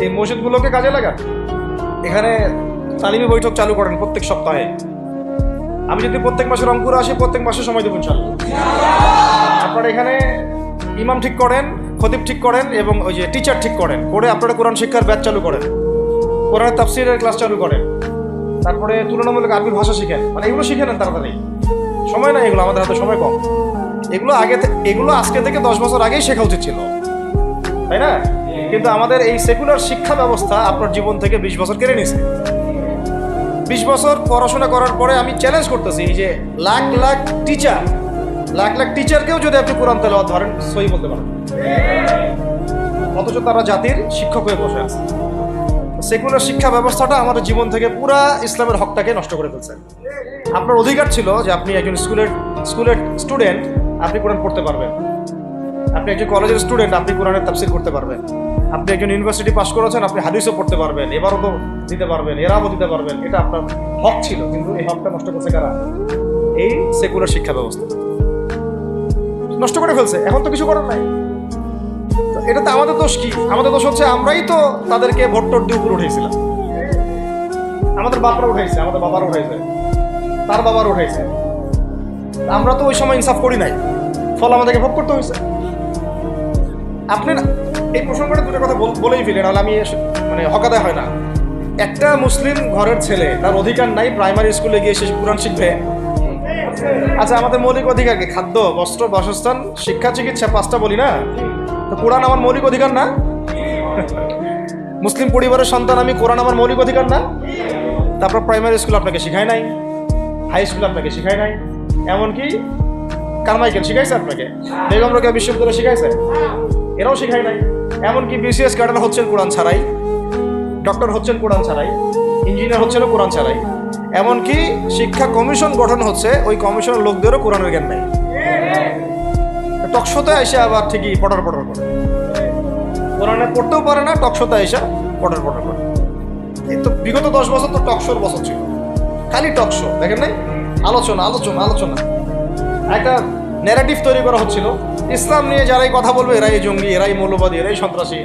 এই মসজিদগুলোকে কাজে লাগান, এখানে তালিমি বৈঠক চালু করেন প্রত্যেক সপ্তাহে। আমি যদি প্রত্যেক মাসে রংপুরে আসি, প্রত্যেক মাসে সময় দেবো ইনশাআল্লাহ। আপনারা এখানে ইমাম ঠিক করেন, খতিব ঠিক করেন এবং ওই যে টিচার ঠিক করেন, করে আপনারা কোরআন শিক্ষার ব্যাচ চালু করেন, কোরআনের তাফসীরের ক্লাস চালু করেন, তারপরে তুলনামূলক আরবি ভাষা শিখেন। মানে এগুলো শিখে নেন তাড়াতাড়ি, সময় নাই এগুলো, আমাদের হাতে সময় কম। এগুলো আজকে থেকে 10 বছর আগেই শেখা উচিত ছিল, তাই না? কিন্তু আমাদের এই সেকুলার শিক্ষা ব্যবস্থা আপনার জীবন থেকে 20 বছর কেড়ে নিয়েছে। 20 বছর পড়াশোনা করার পরে আমি চ্যালেঞ্জ করতেছি যে লাখ লাখ টিচারকেও যদি আপনি কোরআন তেলাওয়াত ধরেন সহি বলতে পারেন, অথচ তারা জাতির শিক্ষক হয়ে বসে আছে। সেকুলার শিক্ষা ব্যবস্থাটা আমাদের জীবন থেকে পুরা ইসলামের হকটাকে নষ্ট করে ফেলছে। আপনার অধিকার ছিল যে আপনি একজন স্কুলের স্টুডেন্ট, আপনি কোরআন পড়তে পারবেন। আপনি একজন কলেজের স্টুডেন্ট, আপনি কোরআনের তাফসীর করতে পারবেন। আপনি একজন ইউনিভার্সিটি পাস করেছেন, আপনি হাদিসও পড়তে পারবেন, এবারও তো দিতে পারবেন, এরাও দিতে পারবেন। এটা আপনার হক ছিল, কিন্তু এই হকটা নষ্ট করছে কারা? এই সেকুলার শিক্ষা ব্যবস্থা নষ্ট করে ফেলছে। এখন তো কিছু করার নাই। এটাতে আমাদের দোষ কি? আমাদের দোষ হচ্ছে আমরাই তো তাদেরকে ভোট টোট দিয়ে উপরে উঠেছিলাম। আমাদের বাপরা উঠাইছে, আমাদের বাবার উঠাইছে, তার বাবার উঠাইছে। আমরা তো ওই সময় ইনসাফ করি নাই, ফল আমাদেরকে ভোগ করতে হয়েছে। আপনি এই প্রসঙ্গটা দুটো কথা বলেই ফেলেন, নাহলে আমি মানে হকাদায় হয় না। একটা মুসলিম ঘরের ছেলে, তার অধিকার নাই প্রাইমারি স্কুলে গিয়ে সে কোরআন শিখবে? আচ্ছা, আমাদের মৌলিক অধিকার কি? খাদ্য, বস্ত্র, বাসস্থান, শিক্ষা, চিকিৎসা, 5টা বলি না? তো কোরআন আমার মৌলিক অধিকার না? মুসলিম পরিবারের সন্তান আমি, কোরআন আমার মৌলিক অধিকার না? তারপর প্রাইমারি স্কুল আপনাকে শিখায় নাই, হাই স্কুল আপনাকে শিখায় নাই, এমনকি কারমাইকেল শিখাইছে আপনাকে, বেগম রোকেয়া বিশ্ববিদ্যালয় শিখাইছে, এরাও শিখায় নাই। এমনকি বিসিএস ক্যাডার হচ্ছেন কোরআন ছাড়াই, ডক্টর হচ্ছেন কোরআন ছাড়াই, ইঞ্জিনিয়ার হচ্ছেন কোরআন ছাড়াই। এমনকি শিক্ষা কমিশন গঠন হচ্ছে, ওই কমিশনের লোকদেরও কোরআনের জ্ঞান নাই। টকশোতে এসে আবার ঠিকই পটর করে, কোরআনে পড়তেও পারে না, টকশোতে এসে পটর করে। এই তো বিগত 10 বছর তো টকশোর বছর ছিল, খালি টকশো, দেখেন নাই? আলোচনা একটা ন্যারেটিভ তৈরি করা হচ্ছিল, ইসলাম নিয়ে যারাই কথা বলবে এরাই জঙ্গি, এরাই মৌলবাদী, এরাই সন্ত্রাসী।